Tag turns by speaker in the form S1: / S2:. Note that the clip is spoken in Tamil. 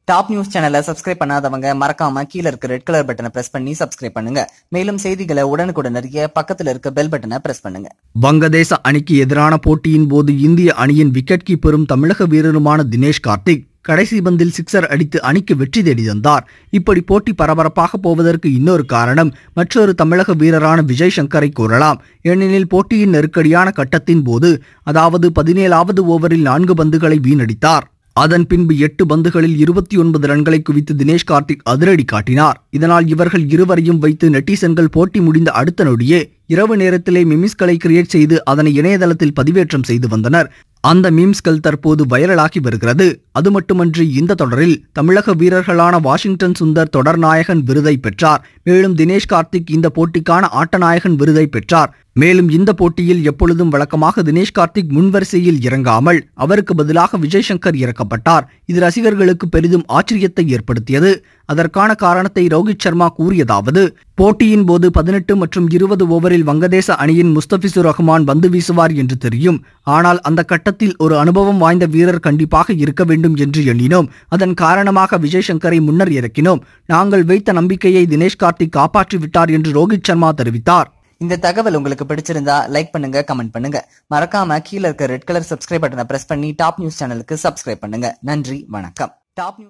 S1: டாப் நியூஸ் சேனலை சப்ஸ்கிரைப் பண்ணாதவங்க மறக்காம கீழ இருக்க ரெட் கலர் பட்டனை பிரஸ் பண்ணி சப்ஸ்கிரைப் பண்ணுங்க. மேலும் செய்திகளை உடனுக்குடன் அறிய பக்கத்துல இருக்க பெல் பட்டனை பிரஸ் பண்ணுங்க.
S2: வங்கதேச அணிக்கு எதிரான போட்டியின் போது இந்திய அணியின் விக்கெட் கீப்பரும் தமிழக வீரருமான தினேஷ் கார்த்திக் கடைசி பந்தில் சிக்ஸர் அடித்து அணிக்கு வெற்றி தேடி தந்தார். இப்படி போட்டி பரபரப்பாக போவதற்கு இன்னொரு காரணம் மற்றொரு தமிழக வீரரான விஜய் சங்கரை கூறலாம். ஏனெனில் போட்டியின் நெருக்கடியான கட்டத்தின் போது, அதாவது 17வது ஓவரில் 4 பந்துகளை வீணடித்தார். அதன் பின்பு 8 பந்துகளில் 29 ரன்களை குவித்து தினேஷ் கார்த்திக் அதிரடி காட்டினார். இதனால் இவர்கள் இருவரையும் வைத்து நெட்டிசன்கள் போட்டி முடிந்த அடுத்த நொடியே இரவு நேரத்திலே மீம்ஸ்களை கிரியேட் செய்து அதனை இணையதளத்தில் பதிவேற்றம் செய்து வந்தனர். அந்த மீம்ஸ்கள் தற்போது வைரலாகி வருகிறது. அது மட்டுமன்றி இந்த தொடரில் தமிழக வீரர்களான வாஷிங்டன் சுந்தர் தொடர் நாயகன் விருதை பெற்றார். மேலும் தினேஷ் கார்த்திக் இந்த போட்டிக்கான ஆட்டநாயகன் விருதை பெற்றார். மேலும் இந்த போட்டியில் எப்பொழுதும் வழக்கமாக தினேஷ் கார்த்திக் முன்வரிசையில் இறங்காமல் அவருக்கு பதிலாக விஜய் சங்கர் இறக்கப்பட்டார். இது ரசிகர்களுக்கு பெரிதும் ஆச்சரியத்தை ஏற்படுத்தியது. அதற்கான காரணத்தை ரோஹித் சர்மா கூறியதாவது: போட்டியின் போது 18 மற்றும் 20 ஓவரில் வங்கதேச அணியின் முஸ்தபிசுர் ரஹ்மான் பந்து வீசுவார் என்று தெரியும். ஆனால் அந்த கட்டத்தில் ஒரு அனுபவம் வாய்ந்த வீரர் கண்டிப்பாக இருக்க வேண்டும் என்று எண்ணினோம். அதன் காரணமாக விஜய் சங்கரை முன்னர் இறக்கினோம். நாங்கள் வைத்த நம்பிக்கையை தினேஷ் கார்த்திக் காப்பாற்றி விட்டார் என்று ரோஹித் சர்மா தெரிவித்தார்.
S1: இந்த தகவல் உங்களுக்கு பிடிச்சிருந்தா லைக் பண்ணுங்க, கமெண்ட் பண்ணுங்க. மறக்காம கீழ இருக்க ரெட் கலர் சப்ஸ்கிரைப் பட்டனை பிரஸ் பண்ணி டாப் நியூஸ் சேனலுக்கு சப்ஸ்கிரைப் பண்ணுங்க. நன்றி, வணக்கம். Top news